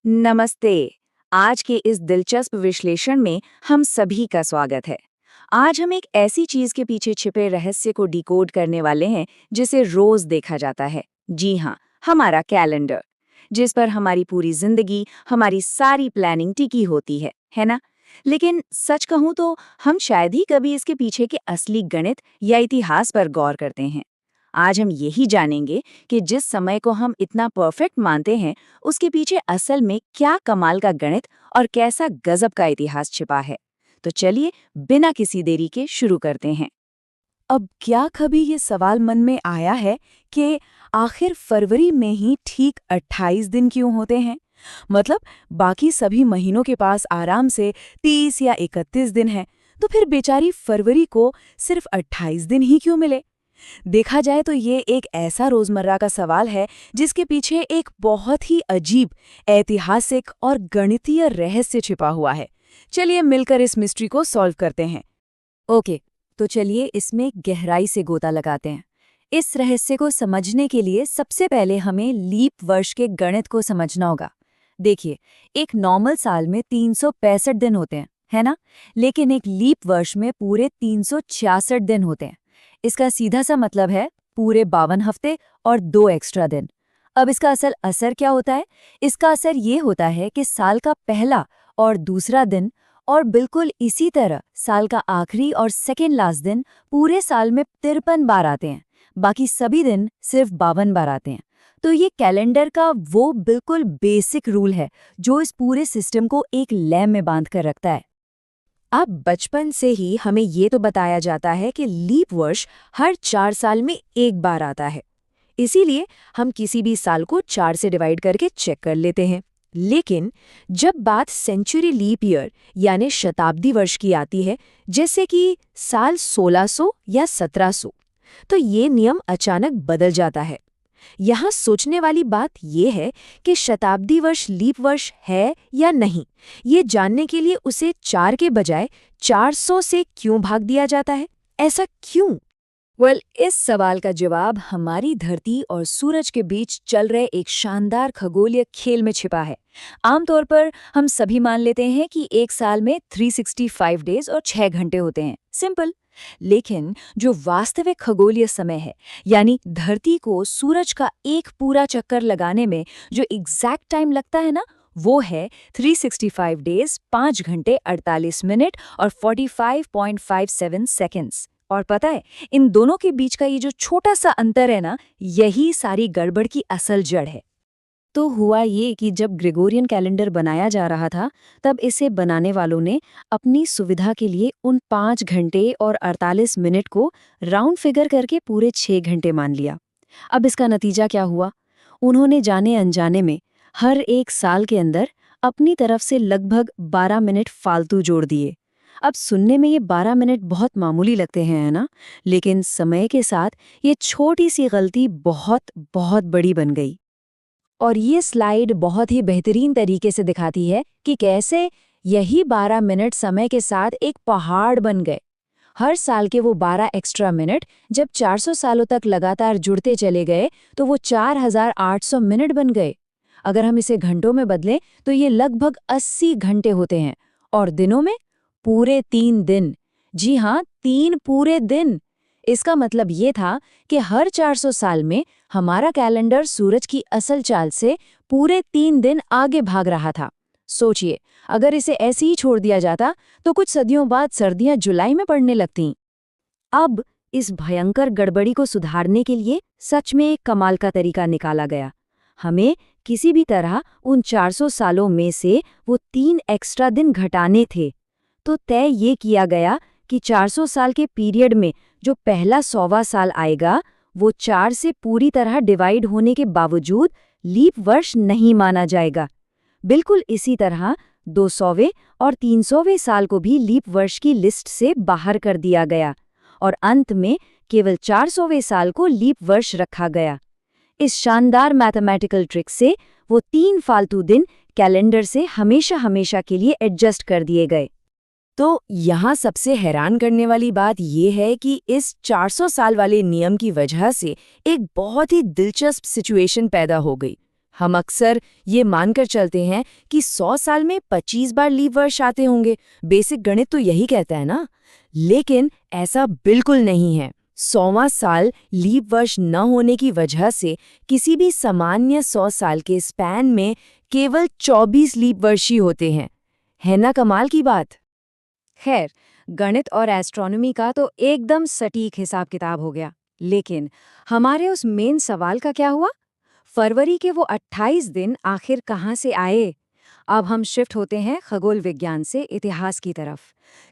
नमस्ते। आज के इस दिलचस्प विश्लेषण में हम सभी का स्वागत है। आज हम एक ऐसी चीज के पीछे छिपे रहस्य को डिकोड करने वाले हैं जिसे रोज देखा जाता है। जी हाँ, हमारा कैलेंडर, जिस पर हमारी पूरी जिंदगी, हमारी सारी प्लानिंग टिकी होती है ना? लेकिन सच कहूं तो हम शायद ही कभी इसके पीछे के असली गणित या इतिहास पर गौर करते हैं। आज हम यही जानेंगे कि जिस समय को हम इतना परफेक्ट मानते हैं, उसके पीछे असल में क्या कमाल का गणित और कैसा गजब का इतिहास छिपा है। तो चलिए बिना किसी देरी के शुरू करते हैं। अब क्या कभी ये सवाल मन में आया है कि आखिर फरवरी में ही ठीक 28 दिन क्यों होते हैं? मतलब बाकी सभी महीनों के पास आराम से 30 या 31 दिन हैं, तो फिर बेचारी फरवरी को सिर्फ 28 दिन ही क्यों मिले? देखा जाए तो ये एक ऐसा रोजमर्रा का सवाल है जिसके पीछे एक बहुत ही अजीब ऐतिहासिक और गणितीय रहस्य छिपा हुआ है। चलिए मिलकर इस मिस्ट्री को सॉल्व करते हैं। ओके, तो चलिए इसमें गहराई से गोता लगाते हैं। इस रहस्य को समझने के लिए सबसे पहले हमें लीप वर्ष के गणित को समझना होगा। देखिए, एक नॉर्मल साल में 365 दिन होते हैं, है ना? लेकिन एक लीप वर्ष में पूरे 366 दिन होते हैं। इसका सीधा सा मतलब है पूरे 52 हफ्ते और 2 एक्स्ट्रा दिन। अब इसका असल असर क्या होता है? इसका असर ये होता है कि साल का पहला और दूसरा दिन और बिल्कुल इसी तरह साल का आखिरी और सेकेंड लास्ट दिन पूरे साल में 53 बार आते हैं। बाकी सभी दिन सिर्फ 52 बार आते हैं। तो ये कैलेंडर का वो बिल्कुल बेसिक रूल है जो इस पूरे सिस्टम को एक लय में बांध कर रखता है। अब बचपन से ही हमें ये तो बताया जाता है कि लीप वर्ष हर 4 साल में एक बार आता है। इसीलिए हम किसी भी साल को 4 से डिवाइड करके चेक कर लेते हैं। लेकिन जब बात सेंचुरी लीप ईयर यानी शताब्दी वर्ष की आती है, जैसे कि साल 1600 या 1700, तो ये नियम अचानक बदल जाता है। यहाँ सोचने वाली बात यह है कि शताब्दी वर्ष लीप वर्ष है या नहीं, ये जानने के लिए उसे 4 के बजाय 400 से क्यों भाग दिया जाता है? ऐसा क्यों? इस सवाल का जवाब हमारी धरती और सूरज के बीच चल रहे एक शानदार खगोलीय खेल में छिपा है। आमतौर पर हम सभी मान लेते हैं कि एक साल में 365 डेज और 6 घंटे होते हैं। सिंपल। लेकिन जो वास्तविक खगोलीय समय है, यानी धरती को सूरज का एक पूरा चक्कर लगाने में जो एग्जैक्ट टाइम लगता है ना, वो है 365 डेज, 5 घंटे 48 मिनट और 45.57 सेकेंड्स। और पता है, इन दोनों के बीच का ये जो छोटा सा अंतर है ना, यही सारी गड़बड़ की असल जड़ है। तो हुआ ये कि जब ग्रेगोरियन कैलेंडर बनाया जा रहा था, तब इसे बनाने वालों ने अपनी सुविधा के लिए उन 5 घंटे और 48 मिनट को राउंड फिगर करके पूरे 6 घंटे मान लिया। अब इसका नतीजा क्या हुआ? उन्होंने जाने अनजाने में हर एक साल के अंदर अपनी तरफ से लगभग 12 मिनट फालतू जोड़ दिए। अब सुनने में ये 12 मिनट बहुत मामूली लगते हैं, है ना? लेकिन समय के साथ ये छोटी सी गलती बहुत बहुत बड़ी बन गई। और ये स्लाइड बहुत ही बेहतरीन तरीके से दिखाती है कि कैसे यही 12 मिनट समय के साथ एक पहाड़ बन गए। हर साल के वो 12 एक्स्ट्रा मिनट जब 400 सालों तक लगातार जुड़ते चले गए, तो वो 4800 मिनट बन गए। अगर हम इसे घंटों में बदलें तो ये लगभग 80 घंटे होते हैं। और दिनों में पूरे 3 दिन। जी हाँ, 3 पूरे दिन। इसका मतलब ये था कि हर 400 साल में हमारा कैलेंडर सूरज की असल चाल से पूरे 3 दिन आगे भाग रहा था। सोचिए, अगर इसे ऐसे ही छोड़ दिया जाता तो कुछ सदियों बाद सर्दियां जुलाई में पड़ने लगतीं। अब इस भयंकर गड़बड़ी को सुधारने के लिए सच में एक कमाल का तरीका निकाला गया। हमें किसी भी तरह उन 400 सालों में से वो 3 एक्स्ट्रा दिन घटाने थे। तो तय ये किया गया कि 400 साल के पीरियड में जो पहला 100वां साल आएगा, वो 4 से पूरी तरह डिवाइड होने के बावजूद लीप वर्ष नहीं माना जाएगा। बिल्कुल इसी तरह 200वें और 300वें साल को भी लीप वर्ष की लिस्ट से बाहर कर दिया गया और अंत में केवल 400वें साल को लीप वर्ष रखा गया। इस शानदार मैथमेटिकल ट्रिक से वो 3 फालतू दिन कैलेंडर से हमेशा हमेशा के लिए एडजस्ट कर दिए गए। तो यहाँ सबसे हैरान करने वाली बात यह है कि इस 400 साल वाले नियम की वजह से एक बहुत ही दिलचस्प सिचुएशन पैदा हो गई। हम अक्सर ये मानकर चलते हैं कि 100 साल में 25 बार लीप वर्ष आते होंगे। बेसिक गणित तो यही कहता है ना। लेकिन ऐसा बिल्कुल नहीं है। 100वां साल लीप वर्ष न होने की वजह से किसी भी सामान्य 100 साल के स्पैन में केवल 24 लीप वर्ष ही होते हैं। है ना कमाल की बात? खैर, गणित और एस्ट्रोनॉमी का तो एकदम सटीक हिसाब किताब हो गया, लेकिन हमारे उस मेन सवाल का क्या हुआ? फरवरी के वो 28 दिन आखिर कहाँ से आए? अब हम शिफ्ट होते हैं खगोल विज्ञान से इतिहास की तरफ,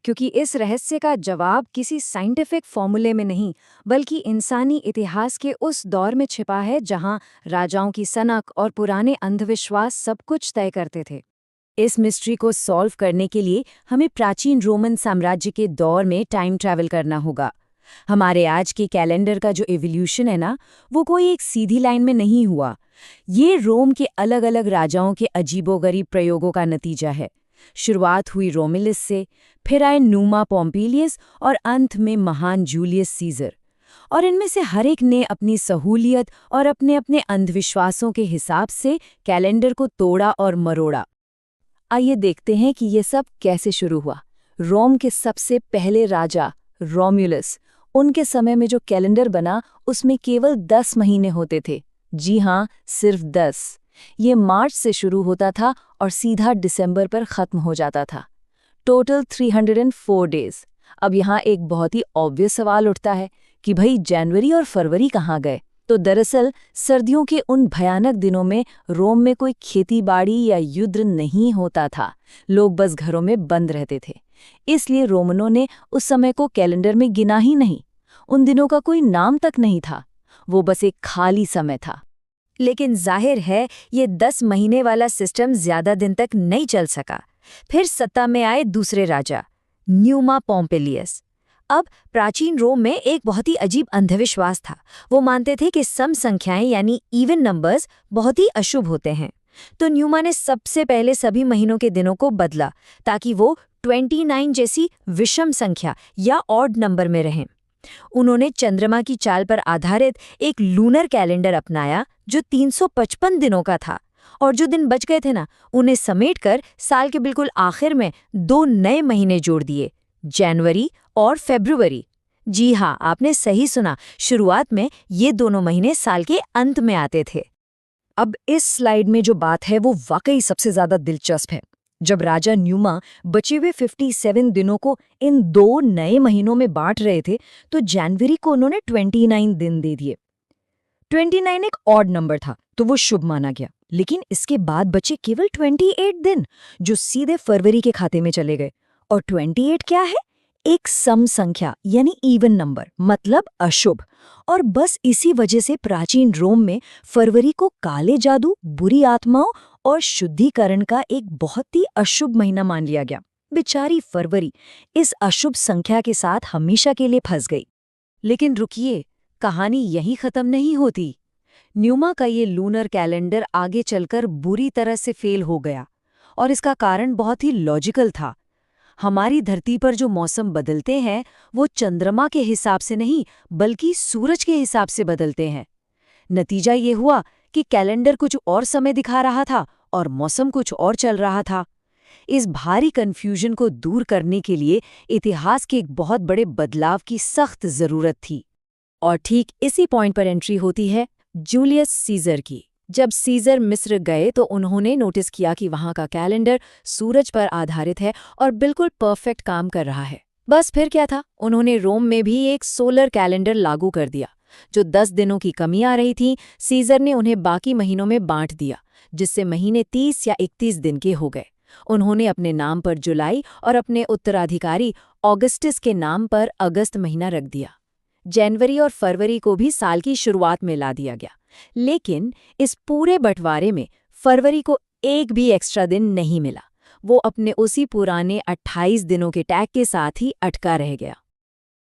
क्योंकि इस रहस्य का जवाब किसी साइंटिफिक फॉर्मूले में नहीं, बल्कि इंसानी इतिहास के उस दौर में छिपा है जहां राजाओं की सनक और पुराने अंधविश्वास सब कुछ तय करते थे। इस मिस्ट्री को सॉल्व करने के लिए हमें प्राचीन रोमन साम्राज्य के दौर में टाइम ट्रैवल करना होगा। हमारे आज के कैलेंडर का जो इवोल्यूशन है ना, वो कोई एक सीधी लाइन में नहीं हुआ। ये रोम के अलग अलग राजाओं के अजीबोगरीब प्रयोगों का नतीजा है। शुरुआत हुई रोमिलस से, फिर आए न्यूमा पोम्पिलियस और अंत में महान जूलियस सीजर। और इनमें से हर एक ने अपनी सहूलियत और अपने अपने अंधविश्वासों के हिसाब से कैलेंडर को तोड़ा और मरोड़ा। आइए देखते हैं कि ये सब कैसे शुरू हुआ। रोम के सबसे पहले राजा रोम्युलस, उनके समय में जो कैलेंडर बना उसमें केवल 10 महीने होते थे। जी हाँ, सिर्फ 10। ये मार्च से शुरू होता था और सीधा दिसंबर पर खत्म हो जाता था। Total 304 days. अब यहाँ एक बहुत ही ऑब्वियस सवाल उठता है कि भाई जनवरी और फरवरी कहाँ गए? तो दरअसल सर्दियों के उन भयानक दिनों में रोम में कोई खेतीबाड़ी या युद्ध नहीं होता था। लोग बस घरों में बंद रहते थे। इसलिए रोमनों ने उस समय को कैलेंडर में गिना ही नहीं। उन दिनों का कोई नाम तक नहीं था। वो बस एक खाली समय था। लेकिन जाहिर है ये 10 महीने वाला सिस्टम ज्यादा दिन तक नहीं चल सका। फिर सत्ता में आए दूसरे राजा, न्यूमा पोम्पिलियस। अब प्राचीन रोम में एक बहुत ही अजीब अंधविश्वास था। वो मानते थे कि सम संख्याएं यानी इवन नंबर्स बहुत ही अशुभ होते हैं। तो न्यूमा ने सबसे पहले सभी महीनों के दिनों को बदला ताकि वो 29 जैसी विषम संख्या या ऑड नंबर में रहें। उन्होंने चंद्रमा की चाल पर आधारित एक लूनर कैलेंडर अपनाया जो 355 दिनों का था, और जो दिन बच गए थे ना, उन्हें समेटकर साल के बिल्कुल आखिर में 2 नए महीने जोड़ दिए, जनवरी और फरवरी। जी हाँ, आपने सही सुना। शुरुआत में ये दोनों महीने साल के अंत में आते थे। अब इस स्लाइड में जो बात है वो वाकई सबसे ज्यादा दिलचस्प है। जब राजा न्यूमा बचे हुए 57 दिनों को इन 2 नए महीनों में बांट रहे थे, तो जनवरी को उन्होंने 29 दिन दे दिए। 29 एक ऑड नंबर था, तो वो शुभ माना गया। लेकिन इसके बाद बचे केवल 28 दिन, जो सीधे फरवरी के खाते में चले गए। और 28 क्या है? एक सम संख्या यानी इवन नंबर, मतलब अशुभ। और बस इसी वजह से प्राचीन रोम में फरवरी को काले जादू, बुरी आत्माओं और शुद्धिकरण का एक बहुत ही अशुभ महीना मान लिया गया। बेचारी फरवरी इस अशुभ संख्या के साथ हमेशा के लिए फंस गई। लेकिन रुकिए, कहानी यहीं खत्म नहीं होती। न्यूमा का ये लूनर कैलेंडर आगे चलकर बुरी तरह से फेल हो गया, और इसका कारण बहुत ही लॉजिकल था। हमारी धरती पर जो मौसम बदलते हैं वो चंद्रमा के हिसाब से नहीं, बल्कि सूरज के हिसाब से बदलते हैं। नतीजा ये हुआ कि कैलेंडर कुछ और समय दिखा रहा था और मौसम कुछ और चल रहा था। इस भारी कन्फ्यूजन को दूर करने के लिए इतिहास के एक बहुत बड़े बदलाव की सख्त जरूरत थी। और ठीक इसी पॉइंट पर एंट्री होती है जूलियस सीजर की। जब सीजर मिस्र गए तो उन्होंने नोटिस किया कि वहां का कैलेंडर सूरज पर आधारित है और बिल्कुल परफेक्ट काम कर रहा है। बस फिर क्या था, उन्होंने रोम में भी एक सोलर कैलेंडर लागू कर दिया। जो 10 दिनों की कमी आ रही थी, सीजर ने उन्हें बाकी महीनों में बांट दिया, जिससे महीने 30 या 31 दिन के हो गए। उन्होंने अपने नाम पर जुलाई और अपने उत्तराधिकारी ऑगस्टस के नाम पर अगस्त महीना रख दिया। जनवरी और फरवरी को भी साल की शुरुआत में ला दिया गया। लेकिन इस पूरे बंटवारे में फरवरी को एक भी एक्स्ट्रा दिन नहीं मिला। वो अपने उसी पुराने 28 दिनों के टैग के साथ ही अटका रह गया।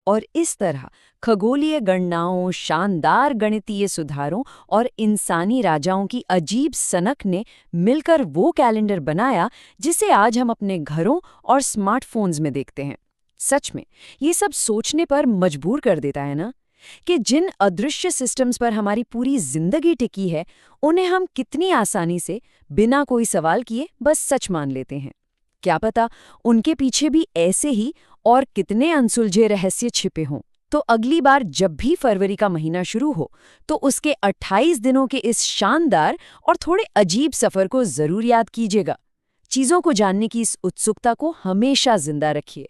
और इस तरह खगोलीय गणनाओं, शानदार गणितीय सुधारों और इंसानी राजाओं की अजीब सनक ने मिलकर वो कैलेंडर बनाया जिसे आज हम अपने घरों और स्मार्टफोन्स में देखते हैं। सच में ये सब सोचने पर मजबूर कर देता है ना, कि जिन अदृश्य सिस्टम्स पर हमारी पूरी जिंदगी टिकी है, उन्हें हम कितनी आसानी से बिना कोई सवाल किए बस सच मान लेते हैं। क्या पता उनके पीछे भी ऐसे ही और कितने अनसुलझे रहस्य छिपे हों। तो अगली बार जब भी फरवरी का महीना शुरू हो, तो उसके 28 दिनों के इस शानदार और थोड़े अजीब सफर को जरूर याद कीजिएगा। चीजों को जानने की इस उत्सुकता को हमेशा जिंदा रखिए।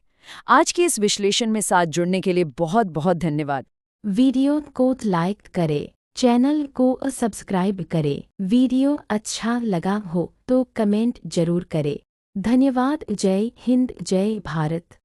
आज के इस विश्लेषण में साथ जुड़ने के लिए बहुत बहुत धन्यवाद। वीडियो को लाइक करें, चैनल को सब्सक्राइब करें। वीडियो अच्छा लगा हो तो कमेंट जरूर करें। धन्यवाद। जय हिंद, जय भारत।